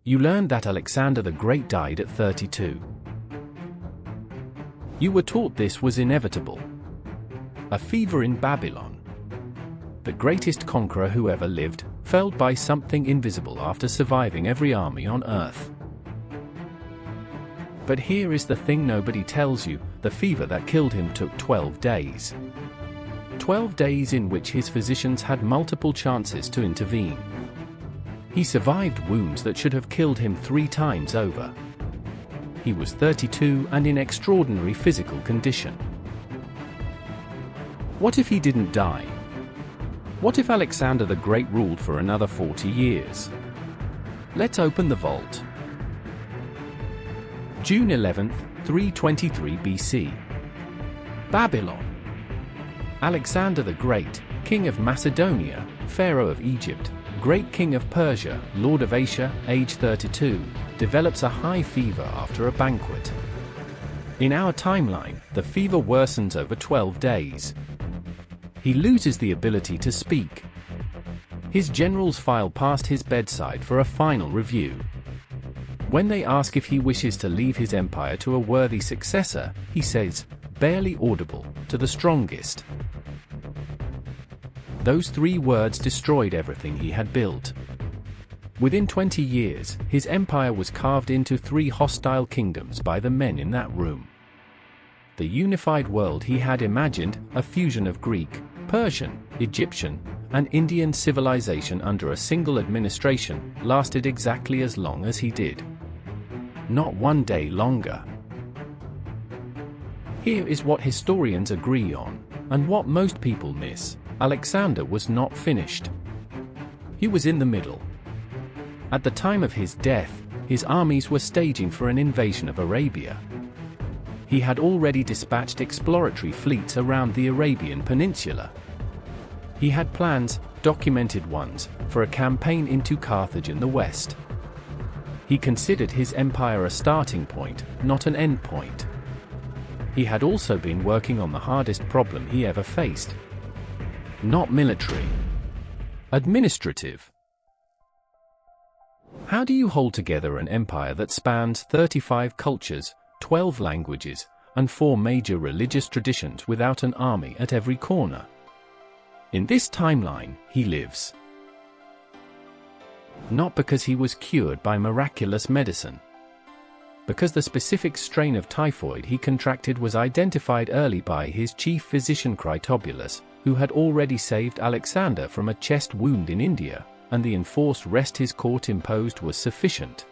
You learned that Alexander the Great died at 32. You were taught this was inevitable. A fever in Babylon. The greatest conqueror who ever lived, felled by something invisible after surviving every army on earth. But here is the thing nobody tells you: the fever that killed him took 12 days. 12 days in which his physicians had multiple chances to intervene. He survived wounds that should have killed him 3 times over. He was 32 and in extraordinary physical condition. What if he didn't die? What if Alexander the Great ruled for another 40 years? Let's open the vault. June 11th, 323 BC. Babylon. Alexander the Great, king of Macedonia, pharaoh of Egypt, great king of Persia, lord of Asia, age 32, develops a high fever after a banquet. In our timeline, the fever worsens over 12 days. He loses the ability to speak. His generals file past his bedside for a final review. When they ask if he wishes to leave his empire to a worthy successor, he says, barely audible, to the strongest. Those 3 words destroyed everything he had built. Within 20 years, his empire was carved into 3 hostile kingdoms by the men in that room. The unified world he had imagined, a fusion of Greek, Persian, Egyptian, and Indian civilization under a single administration, lasted exactly as long as he did. Not 1 day longer. Here is what historians agree on, and what most people miss: Alexander was not finished. He was in the middle. At the time of his death, his armies were staging for an invasion of Arabia. He had already dispatched exploratory fleets around the Arabian Peninsula. He had plans, documented ones, for a campaign into Carthage in the west. He considered his empire a starting point, not an end point. He had also been working on the hardest problem he ever faced. Not military. Administrative. How do you hold together an empire that spans 35 cultures, 12 languages, and 4 major religious traditions without an army at every corner? In this timeline, he lives. Not because he was cured by miraculous medicine. Because the specific strain of typhoid he contracted was identified early by his chief physician Critobulus, who had already saved Alexander from a chest wound in India, and the enforced rest his court imposed was sufficient.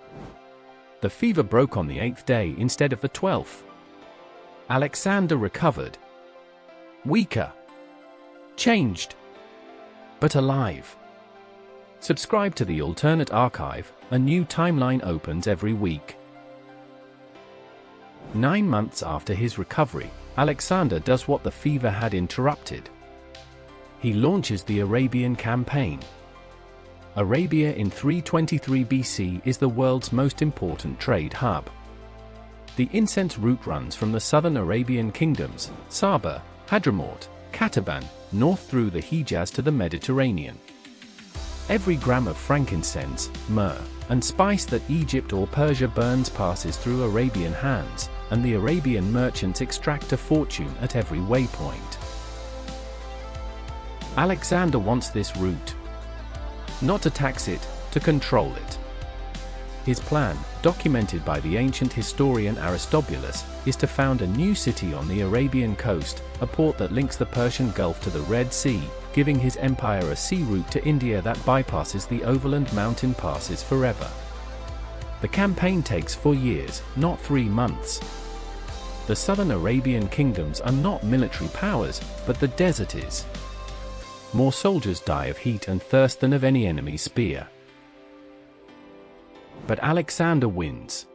The fever broke on the 8th day instead of the 12th. Alexander recovered. Weaker. Changed. But alive. Subscribe to the Alternate Archive, a new timeline opens every week. 9 months after his recovery, Alexander does what the fever had interrupted. He launches the Arabian campaign. Arabia in 323 BC is the world's most important trade hub. The incense route runs from the southern Arabian kingdoms, Saba, Hadramaut, Kataban, north through the Hejaz to the Mediterranean. Every gram of frankincense, myrrh, and spice that Egypt or Persia burns passes through Arabian hands, and the Arabian merchants extract a fortune at every waypoint. Alexander wants this route. Not to tax it, to control it. His plan, documented by the ancient historian Aristobulus, is to found a new city on the Arabian coast, a port that links the Persian Gulf to the Red Sea, giving his empire a sea route to India that bypasses the overland mountain passes forever. The campaign takes 4 years, not 3 months. The southern Arabian kingdoms are not military powers, but the desert is. More soldiers die of heat and thirst than of any enemy's spear. But Alexander wins.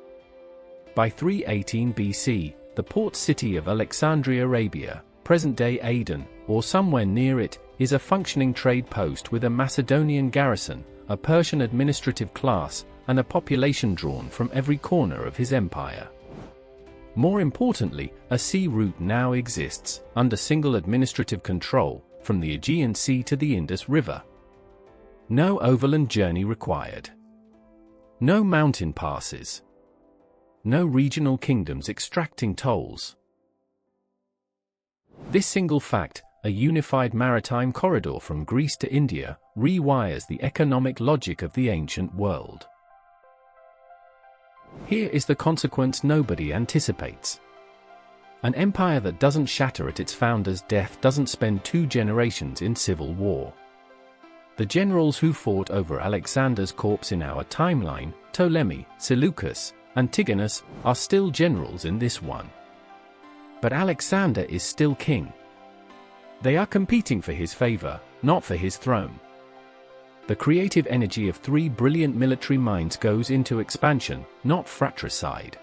By 318 BC, the port city of Alexandria, Arabia, present-day Aden, or somewhere near it, is a functioning trade post with a Macedonian garrison, a Persian administrative class, and a population drawn from every corner of his empire. More importantly, a sea route now exists, under single administrative control, from the Aegean Sea to the Indus River. No overland journey required. No mountain passes. No regional kingdoms extracting tolls. This single fact, a unified maritime corridor from Greece to India, rewires the economic logic of the ancient world. Here is the consequence nobody anticipates. An empire that doesn't shatter at its founder's death doesn't spend 2 generations in civil war. The generals who fought over Alexander's corpse in our timeline, Ptolemy, Seleucus, Antigonus, are still generals in this one. But Alexander is still king. They are competing for his favor, not for his throne. The creative energy of 3 brilliant military minds goes into expansion, not fratricide.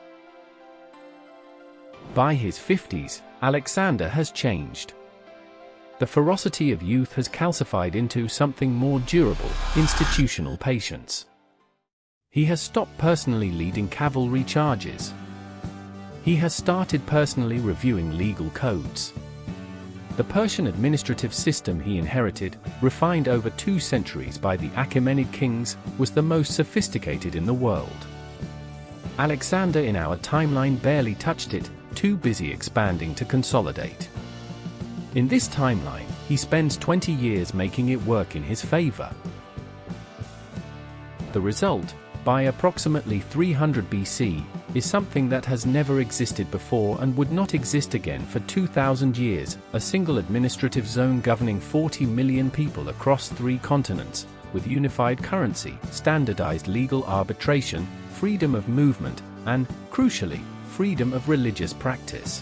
By his 50s, Alexander has changed. The ferocity of youth has calcified into something more durable, institutional patience. He has stopped personally leading cavalry charges. He has started personally reviewing legal codes. The Persian administrative system he inherited, refined over 2 centuries by the Achaemenid kings, was the most sophisticated in the world. Alexander in our timeline barely touched it, too busy expanding to consolidate. In this timeline, he spends 20 years making it work in his favor. The result, by approximately 300 BC, is something that has never existed before and would not exist again for 2,000 years, a single administrative zone governing 40 million people across 3 continents, with unified currency, standardized legal arbitration, freedom of movement, and, crucially, freedom of religious practice.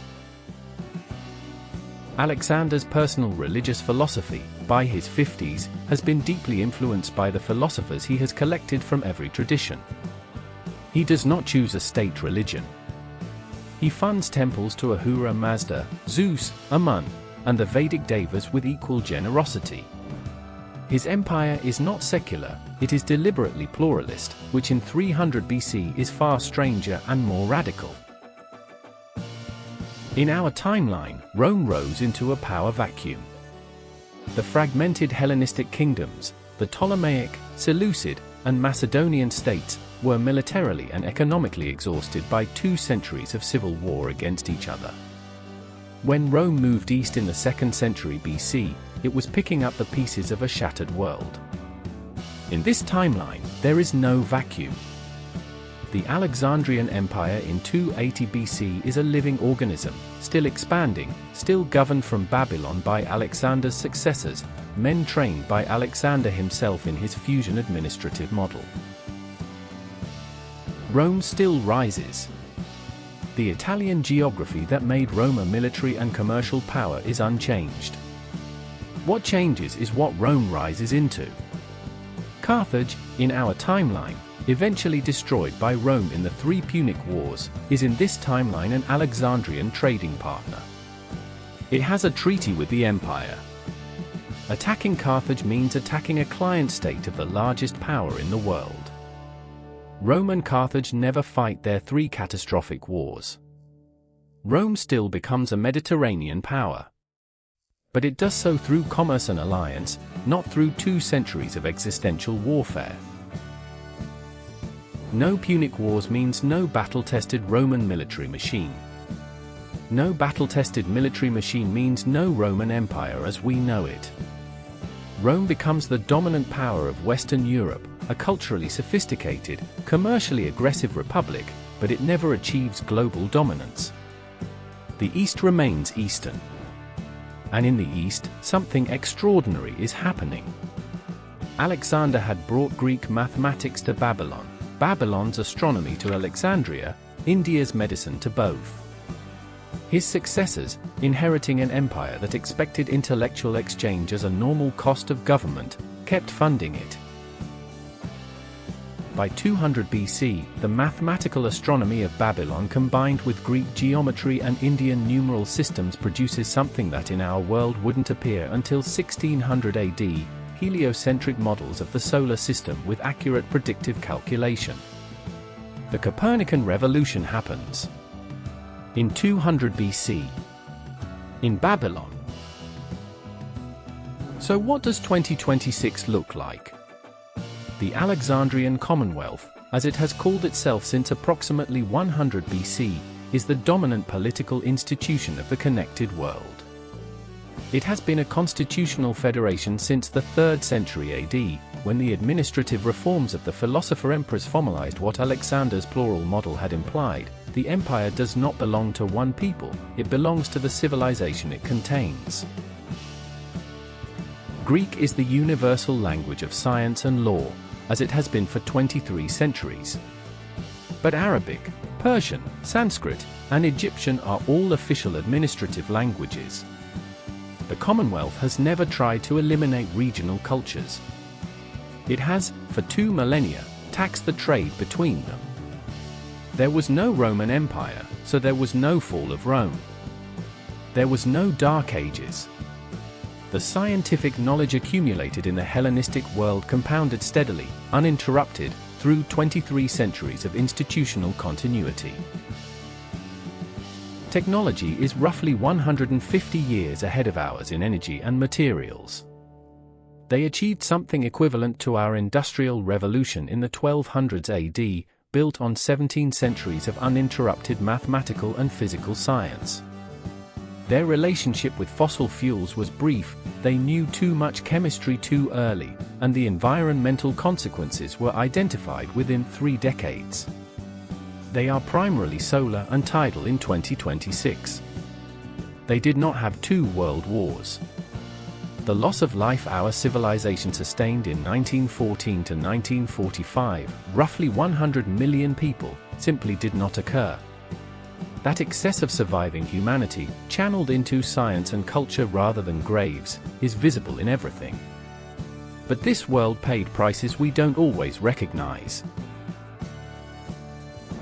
Alexander's personal religious philosophy, by his 50s, has been deeply influenced by the philosophers he has collected from every tradition. He does not choose a state religion. He funds temples to Ahura Mazda, Zeus, Amun, and the Vedic Devas with equal generosity. His empire is not secular, it is deliberately pluralist, which in 300 BC is far stranger and more radical. In our timeline, Rome rose into a power vacuum. The fragmented Hellenistic kingdoms, the Ptolemaic, Seleucid, and Macedonian states, were militarily and economically exhausted by 2 centuries of civil war against each other. When Rome moved east in the 2nd century BC, it was picking up the pieces of a shattered world. In this timeline, there is no vacuum. The Alexandrian Empire in 280 BC is a living organism, still expanding, still governed from Babylon by Alexander's successors, men trained by Alexander himself in his fusion administrative model. Rome still rises. The Italian geography that made Rome a military and commercial power is unchanged. What changes is what Rome rises into. Carthage, in our timeline, eventually destroyed by Rome in the 3 Punic Wars, is in this timeline an Alexandrian trading partner. It has a treaty with the empire. Attacking Carthage means attacking a client state of the largest power in the world. Rome and Carthage never fight their 3 catastrophic wars. Rome still becomes a Mediterranean power. But it does so through commerce and alliance, not through 2 centuries of existential warfare. No Punic Wars means no battle-tested Roman military machine. No battle-tested military machine means no Roman Empire as we know it. Rome becomes the dominant power of Western Europe, a culturally sophisticated, commercially aggressive republic, but it never achieves global dominance. The East remains Eastern. And in the East, something extraordinary is happening. Alexander had brought Greek mathematics to Babylon, Babylon's astronomy to Alexandria, India's medicine to both. His successors, inheriting an empire that expected intellectual exchange as a normal cost of government, kept funding it. By 200 BC, the mathematical astronomy of Babylon combined with Greek geometry and Indian numeral systems produces something that in our world wouldn't appear until 1600 AD, heliocentric models of the solar system with accurate predictive calculation. The Copernican revolution happens in 200 BC in Babylon. So what does 2026 look like? The Alexandrian Commonwealth, as it has called itself since approximately 100 BC, is the dominant political institution of the connected world. It has been a constitutional federation since the 3rd century AD, when the administrative reforms of the philosopher-emperors formalized what Alexander's plural model had implied: the empire does not belong to one people, it belongs to the civilization it contains. Greek is the universal language of science and law, as it has been for 23 centuries. But Arabic, Persian, Sanskrit, and Egyptian are all official administrative languages. The Commonwealth has never tried to eliminate regional cultures. It has, for 2 millennia, taxed the trade between them. There was no Roman Empire, so there was no fall of Rome. There was no Dark Ages. The scientific knowledge accumulated in the Hellenistic world compounded steadily, uninterrupted, through 23 centuries of institutional continuity. Technology is roughly 150 years ahead of ours in energy and materials. They achieved something equivalent to our Industrial Revolution in the 1200s AD, built on 17 centuries of uninterrupted mathematical and physical science. Their relationship with fossil fuels was brief, they knew too much chemistry too early, and the environmental consequences were identified within 3 decades. They are primarily solar and tidal in 2026. They did not have 2 world wars. The loss of life our civilization sustained in 1914 to 1945, roughly 100 million people, simply did not occur. That excess of surviving humanity, channeled into science and culture rather than graves, is visible in everything. But this world paid prices we don't always recognize.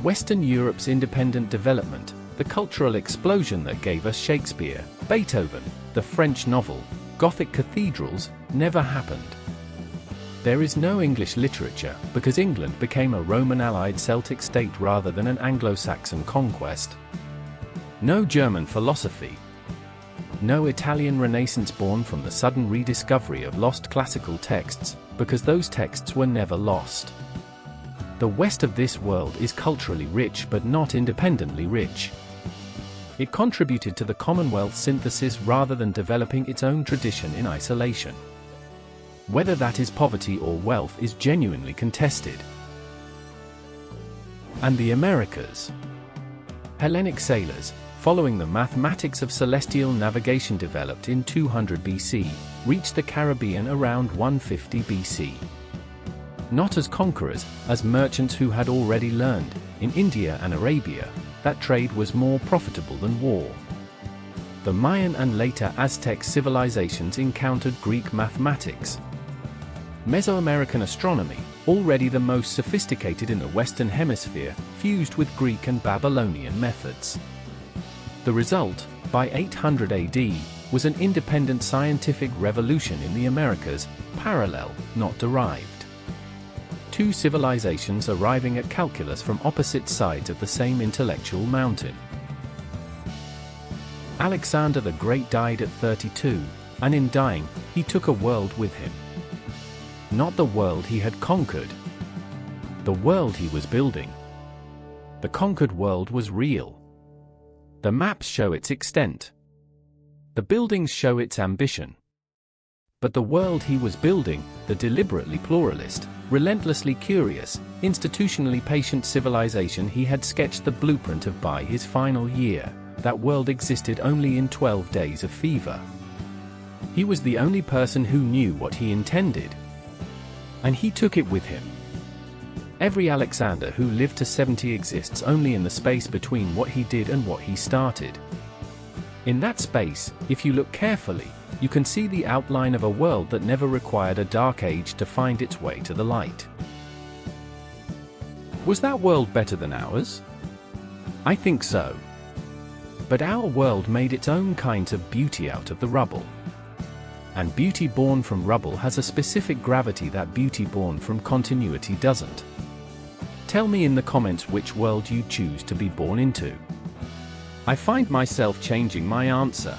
Western Europe's independent development, the cultural explosion that gave us Shakespeare, Beethoven, the French novel, Gothic cathedrals, never happened. There is no English literature, because England became a Roman-allied Celtic state rather than an Anglo-Saxon conquest. No German philosophy. No Italian Renaissance born from the sudden rediscovery of lost classical texts, because those texts were never lost. The West of this world is culturally rich but not independently rich. It contributed to the Commonwealth's synthesis rather than developing its own tradition in isolation. Whether that is poverty or wealth is genuinely contested. And the Americas. Hellenic sailors, following the mathematics of celestial navigation developed in 200 BC, reached the Caribbean around 150 BC. Not as conquerors, as merchants who had already learned, in India and Arabia, that trade was more profitable than war. The Mayan and later Aztec civilizations encountered Greek mathematics. Mesoamerican astronomy, already the most sophisticated in the Western Hemisphere, fused with Greek and Babylonian methods. The result, by 800 AD, was an independent scientific revolution in the Americas, parallel, not derived. 2 civilizations arriving at calculus from opposite sides of the same intellectual mountain. Alexander the Great died at 32, and in dying, he took a world with him. Not the world he had conquered. The world he was building. The conquered world was real. The maps show its extent. The buildings show its ambition. But the world he was building, the deliberately pluralist, relentlessly curious, institutionally patient civilization he had sketched the blueprint of by his final year, that world existed only in 12 days of fever. He was the only person who knew what he intended. And he took it with him. Every Alexander who lived to 70 exists only in the space between what he did and what he started. In that space, if you look carefully, you can see the outline of a world that never required a dark age to find its way to the light. Was that world better than ours? I think so. But our world made its own kinds of beauty out of the rubble. And beauty born from rubble has a specific gravity that beauty born from continuity doesn't. Tell me in the comments which world you choose to be born into. I find myself changing my answer.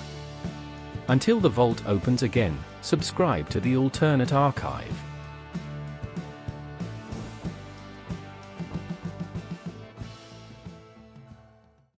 Until the vault opens again, subscribe to the alternate archive.